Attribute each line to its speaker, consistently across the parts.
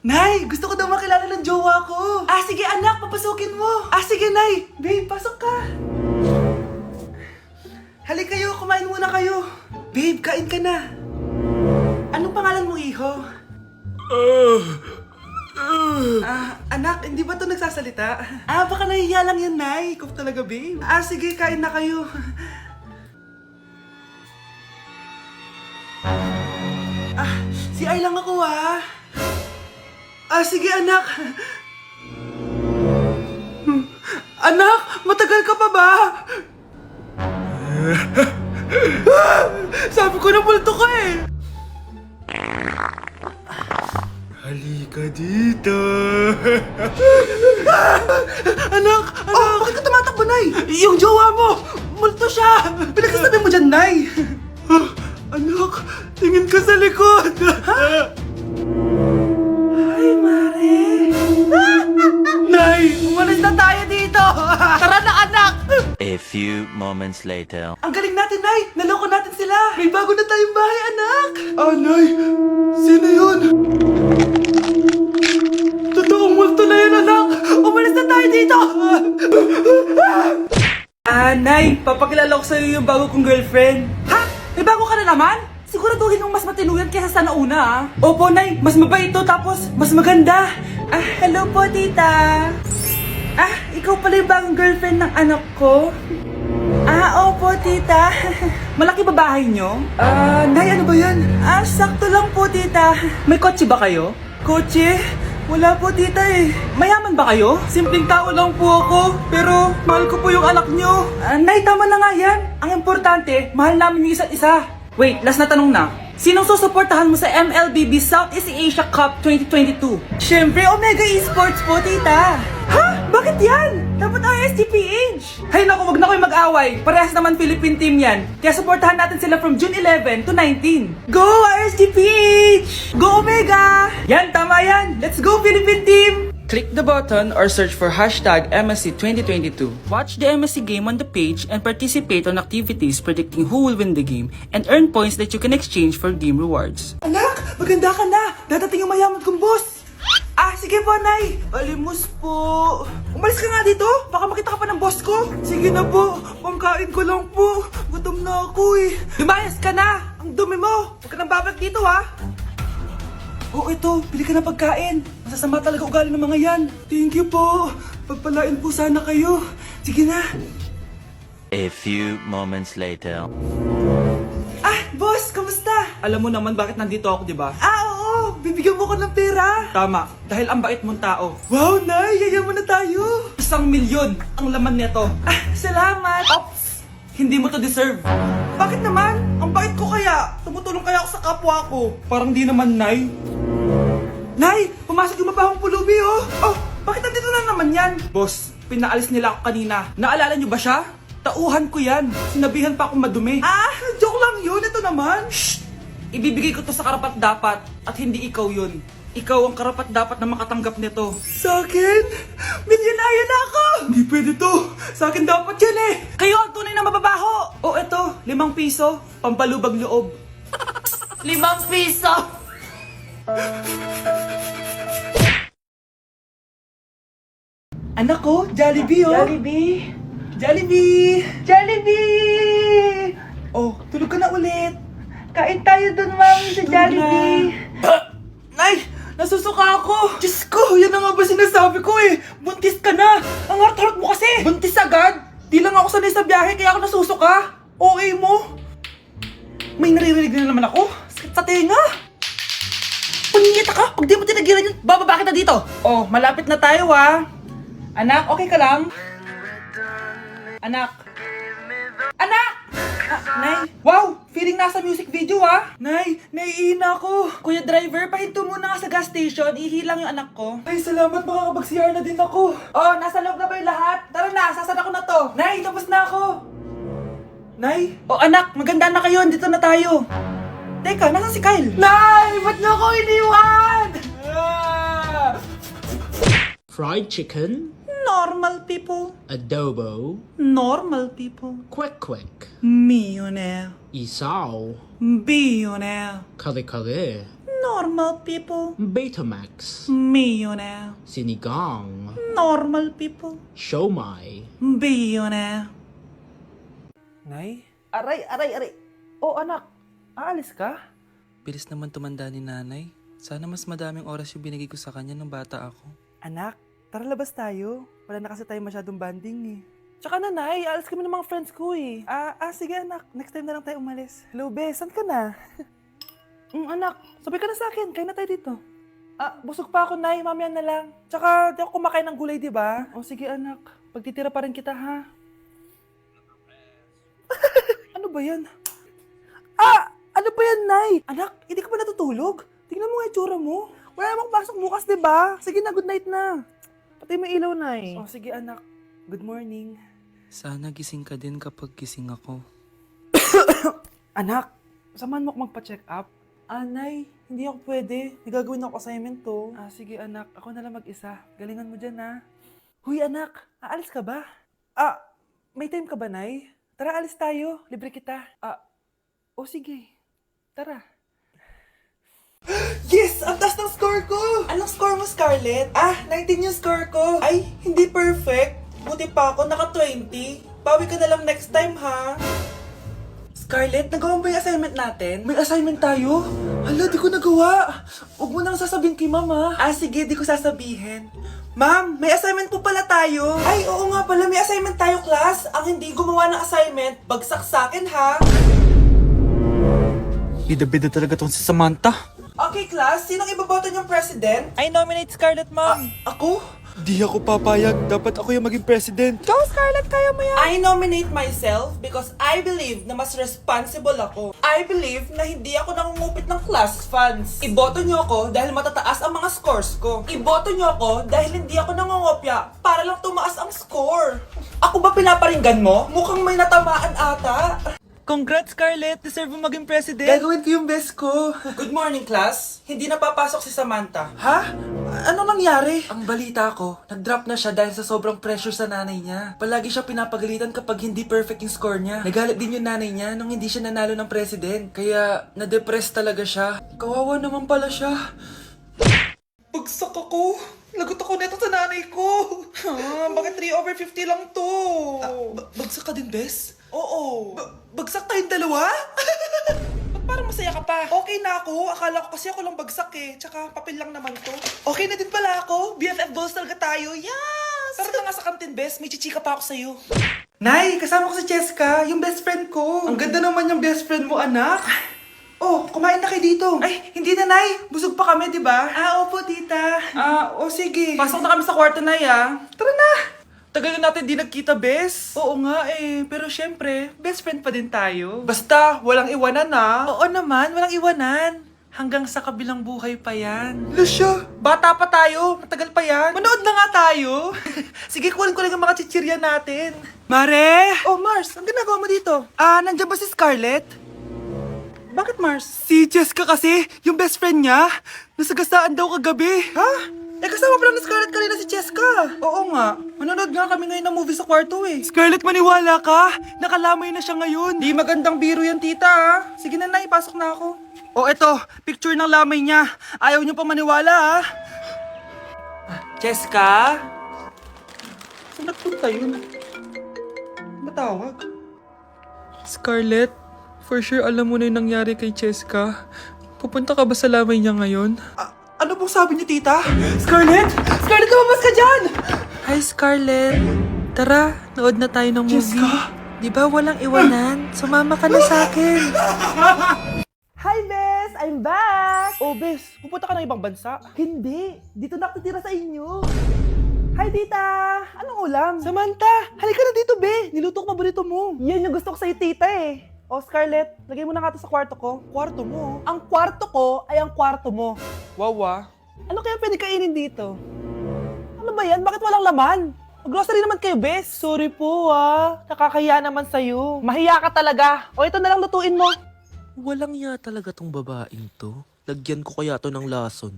Speaker 1: Nay, gusto ko daw makilala ng jowa ko. Sige anak, papasukin mo. Sige Nay. Babe, pasok ka. Halika kayo, kumain muna kayo. Babe, kain ka na. Anong pangalan mo, iho? Anak, hindi ba ito nagsasalita? Baka nahihiya lang yan, Nay. Ikaw talaga, babe. Sige, kain na kayo. Si Ay lang ako, sige, anak. Anak, matagal ka pa ba? Sabi ko na multo ka eh. Halika dito. Anak! Bakit ka tumatakbo, Nay? Yung jowa mo! Multo siya! Pinagsasabi mo dyan, Nay! Anak, tingin ka sa likod! Ay, Mare! Nay, umalis na tayo dito! Tara na, anak!
Speaker 2: A few moments later.
Speaker 1: Ang galing natin, Nay! Naloko natin sila! May bago na tayong bahay, anak! Nay! Sino yun? Totoong multo na yun, anak! Umalis na tayo dito! Nay! Papakilala ko sa'yo yung bago kong girlfriend. Ha? May bago ka na naman? Siguraduhin mong mas matino yan kaysa sa nauna, Opo, Nay. Mas mabait ito, tapos mas maganda. Hello po, tita. Ikaw pala yung bagong girlfriend ng anak ko? Opo, tita. Malaki ba bahay nyo? Nay, ano ba yan? Sakto lang po, tita. May kotse ba kayo? Kotse? Wala po, tita eh. Mayaman ba kayo? Simpleng tao lang po ako, pero mahal ko po yung anak nyo. Nay, tama na nga yan. Ang importante, mahal namin yung isa't isa. Wait, last na tanong na. Sinong susuportahan mo sa MLBB Southeast Asia Cup 2022? Siyempre, Omega Esports po, tita. Ha? Bakit yan? Dapat RSGPH. Hay naku, wag na kayo mag-away. Parehas naman Philippine team yan. Kaya supportahan natin sila from June 11 to 19. Go RSGPH! Go Omega! Yan, tama yan. Let's go Philippine team! Click the button or search for hashtag MSC 2022. Watch the MSC game on the page and participate on activities predicting who will win the game and earn points that you can exchange for game rewards. Anak, maganda ka na! Dadating yung mayaman kong boss! Sige po, Nay! Alimos po! Umalis ka nga dito! Baka makita ka pa ng boss ko! Sige na po! Pangkain ko lang po! Gutom na ako eh! Lumayas ka na! Ang dumi mo! Huwag ka nang babalik dito ito, bili ka ng pagkain. Masasama talaga ugali ng mga yan. Thank you po. Pagpalain po sana kayo. Sige na.
Speaker 2: A few moments later.
Speaker 1: Boss, kamusta? Alam mo naman bakit nandito ako, di ba? Oo. Bibigyan mo ko ng pera. Tama, dahil ang bait mong tao. Wow, Nay, yayaman na tayo. 1 milyon ang laman nito. Salamat. Ops, hindi mo to deserve. Bakit naman? Ang bait ko kaya. Tumutulong kaya ako sa kapwa ko. Parang di naman, Nay. Nay, pumasok yung mabahong pulubi, bakit nandito na naman yan? Boss, pinaalis nila ako kanina. Naalala niyo ba siya? Tauhan ko yan. Sinabihan pa akong madumi. Joke lang yun. Ito naman. Shh! Ibibigay ko to sa karapat-dapat at hindi ikaw yun. Ikaw ang karapat-dapat na makatanggap nito. Sa akin? Milyonaryo na ako! Hindi pwede to. Sa akin dapat yan eh. Kayo ang tunay na mababaho. Eto, 5 piso. Pampalubag loob. 5 piso! Anak ko, Jollibee Jollibee! Jollibee! Jollibee! Tulog ka na ulit. Kain tayo dun, Mami, sa Jollibee. Nay! Nasusuka ako! Diyos ko, yan na nga ba sinasabi ko eh! Buntis ka na! Ang harot-harot mo kasi! Buntis agad? Di lang ako sanay sa biyahe kaya ako nasusuka. OA mo! May naririnig na naman ako. Sakit sa tenga! Paningita ka! Pag di mo tinagilan yun, bababa kita dito! Malapit na tayo Anak, okay ka lang? Anak! Anak! Nay! Wow! Feeling nasa music video Nay, naiihina ako. Kuya driver, pahinto muna nga sa gas station. Ihilang yung anak ko. Ay, salamat. Makakapag-CR na din ako. Nasa loob na ba yung lahat? Tara na, sasara ko na to. Nay, tapos na ako. Nay? Anak, maganda na kayo. Dito na tayo. Teka, nasa si Kyle? Nay! Ba't niyo ako iniwan?
Speaker 3: Fried chicken,
Speaker 1: Normal people.
Speaker 3: adobo,
Speaker 1: Normal people.
Speaker 3: quick,
Speaker 1: Millionaire.
Speaker 3: isaw,
Speaker 1: Billionaire.
Speaker 3: kare kare,
Speaker 1: Normal people.
Speaker 3: Betamax.
Speaker 1: Millionaire.
Speaker 3: Sinigang.
Speaker 1: Normal people.
Speaker 3: Siomai.
Speaker 1: Billionaire. Nay? Aray. Oh, anak. Aalis ka?
Speaker 4: Bilis naman tumanda ni nanay. Sana mas madaming oras yung binigay ko sa kanya nung bata ako.
Speaker 1: Anak, tara labas tayo. Wala na kasi tayo masyadong banding eh. Tsaka nanay, aalis kami ng mga friends ko eh. Sige anak, next time na lang tayo umalis. Hello, Bes, saan ka na? Anak, sabay ka na sa akin, kain na tayo dito. Busog pa ako, Nay, mamaya na lang. Tsaka, di ako kumakain ng gulay, di ba? O sige anak, pagtitira pa rin kita, ha? Ano ba yan? Ano ba yan, Nay? Anak, hindi ka ba natutulog? Tingnan mo nga yung tsura mo. Wala namang pasok bukas, di ba? Sige na, good night na. Patay mo ilaw, Nay. O sige anak, good morning.
Speaker 4: Sana gising ka din kapag gising ako.
Speaker 1: Anak, samahan mo ako magpa-check up. Nay, hindi ako pwede. May gagawin ako assignment to. Sige anak, ako na lang mag-isa. Galingan mo dyan, ha? Huy anak, aalis ka ba? May time ka ba, Nay? Tara, alis tayo. Libre kita. Sige. Tara. Yes! Ang taas ng score ko! Anong score mo, Scarlett? 19 yung score ko. Ay, hindi perfect. Buti pa ako, naka 20. Bawi ka na lang next time, ha? Scarlett, nagawa mo ba yung assignment natin? May assignment tayo? Hala, di ko nagawa. Huwag mo nang sasabihin kay mama. Sige, di ko sasabihin. Ma'am, may assignment po pala tayo. Ay, oo nga pala, may assignment tayo, class. Ang hindi gumawa ng assignment, bagsak sa akin, ha?
Speaker 4: Bida-bida talaga tong si Samantha.
Speaker 1: Okay, class, sinong iboboto niyong president?
Speaker 4: I nominate Scarlett, ma'am.
Speaker 1: Ako?
Speaker 4: Di ako papayag. Dapat ako yung maging president.
Speaker 1: Go, Scarlett, kaya mo yan! I nominate myself because I believe na mas responsible ako. I believe na hindi ako nangungupit ng class funds. Iboto niyo ako dahil matataas ang mga scores ko. Iboto niyo ako dahil hindi ako nangungopya para lang tumaas ang score. Ako ba pinaparinggan mo? Mukhang may natamaan ata.
Speaker 4: Congrats, Scarlett. Deserve mo maging president.
Speaker 1: Gagawin ko yung best ko. Good morning, class. Hindi na papasok si Samantha. Ha? Ano nangyari? Ang balita ko, nag-drop na siya dahil sa sobrang pressure sa nanay niya. Palagi siya pinapagalitan kapag hindi perfect yung score niya. Nagalit din yung nanay niya nung hindi siya nanalo ng president. Kaya, na-depress talaga siya. Kawawa naman pala siya. Bagsak ako. Lagot ako neto sa nanay ko. Bakit 3/50 lang to? Bagsak ka din, Bes? Oo. Bagsak tayong dalawa? Ba't parang masaya ka pa? Okay na ako. Akala ko kasi ako lang bagsak eh. Tsaka papel lang naman to. Okay na din pala ako. BFF goals talaga tayo. Yes! Tara na nga sa kantin, Bes. May chichika pa ako sa'yo. Nay, kasama ko si Cheska, yung best friend ko. Ang ganda naman yung best friend mo, anak. Oh, kumain na kayo dito. Ay, hindi na, Nay. Busog pa kami, di ba? Opo, tita. Sige. Pasok na kami sa kwarto, Nay, Tara na. Tagal na natin di nagkita, Bes. Oo nga eh, pero syempre, best friend pa din tayo. Basta, walang iwanan Oo naman, walang iwanan. Hanggang sa kabilang buhay pa yan. Lusya, bata pa tayo, matagal pa yan. Manood na nga tayo. Sige, kunin ko lang ang mga chichirya natin. Mare! Oh, Mars, ang ginagawa mo dito? Nandiyan ba si Scarlett? Bakit, Mars? Si Jessica kasi, yung best friend niya, nasagasaan daw kagabi. Ha? Kasama pala ni Scarlett kanina si Cheska. Oo nga. Manonood nga kami ngayon ng movie sa kwarto eh. Scarlett, maniwala ka. Nakalamay na siya ngayon. Di magandang biro yan, tita. Sige na, Nay. Pasok na ako. Eto. Picture ng lamay niya. Ayaw niyo pa maniwala, Cheska? Saan nagpunta yun? Matawag?
Speaker 4: Scarlett, for sure alam mo na yung nangyari kay Cheska. Pupunta ka ba sa lamay niya ngayon?
Speaker 1: Ano pong sabi niyo, tita? Scarlett! Scarlett, lumabas ka dyan!
Speaker 4: Hi, Scarlett. Tara, nood na tayo ng movie.
Speaker 1: Jessica?
Speaker 4: Di ba walang iwanan? Sumama ka na sa akin.
Speaker 1: Hi, Bes! I'm back! Oh, Bes, pupunta ka ng ibang bansa? Hindi. Dito na ako titira sa inyo. Hi, tita! Anong ulam? Samantha! Halika na dito, Be! Niluto ko paborito mo. Yan yung gusto ko sa'yo, tita eh. Oh, Scarlett, lagay mo na nga to sa kwarto ko. Kwarto mo? Ang kwarto ko ay ang kwarto mo. Wawa. Ano kaya pwede kainin dito? Ano ba yan? Bakit walang laman? Grocery naman kayo, Bes. Sorry po, Nakakahiya naman sa'yo. Mahiya ka talaga. O, ito na lang lutuin mo.
Speaker 4: Walang ya talaga tong babaeng to. Lagyan ko kaya to ng lason.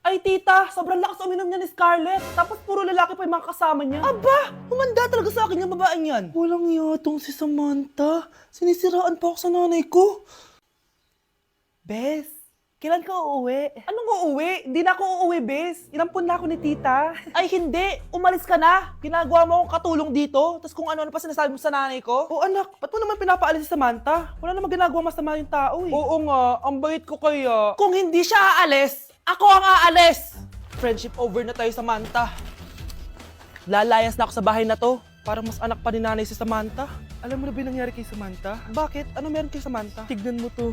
Speaker 1: Ay, tita, sobrang lakas uminom niya ni Scarlett. Tapos puro lalaki pa yung mga kasama niya. Aba, humanda talaga sa akin yung babaeng yan. Walang yatong si Samantha. Sinisiraan pa ako sa nanay ko. Bes,
Speaker 5: Kailan ka uuwi?
Speaker 1: Anong uuwi? Hindi na ako uuwi, bes. Inampun na ako ni tita.
Speaker 5: Ay, hindi. Umalis ka na. Ginagawa mo akong katulong dito. Tapos kung ano-ano pa sinasabi mo sa nanay ko.
Speaker 1: Oh anak, ba't mo naman pinapaalis si Samantha? Wala namang ginagawa masama yung tao eh.
Speaker 5: Oo nga, ang bait ko kaya.
Speaker 1: Kung hindi siya aalis, ako ang aalis!
Speaker 5: Friendship over na tayo, Samantha. Lalayas na ako sa bahay na to. Parang mas anak pa ni nanay si Samantha.
Speaker 1: Alam mo na ba yung nangyari kay Samantha?
Speaker 5: Bakit? Ano meron kay Samantha?
Speaker 1: Tignan mo to.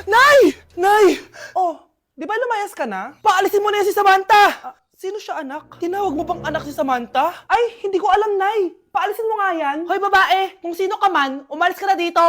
Speaker 5: Nay! Nay!
Speaker 1: Oh, di ba lumayas ka na?
Speaker 5: Paalisin mo na yan si Samantha!
Speaker 1: Sino siya anak?
Speaker 5: Tinawag mo bang anak si Samantha?
Speaker 1: Ay, hindi ko alam, Nay. Paalisin mo nga yan.
Speaker 5: Hoy babae, kung sino ka man, umalis ka na dito.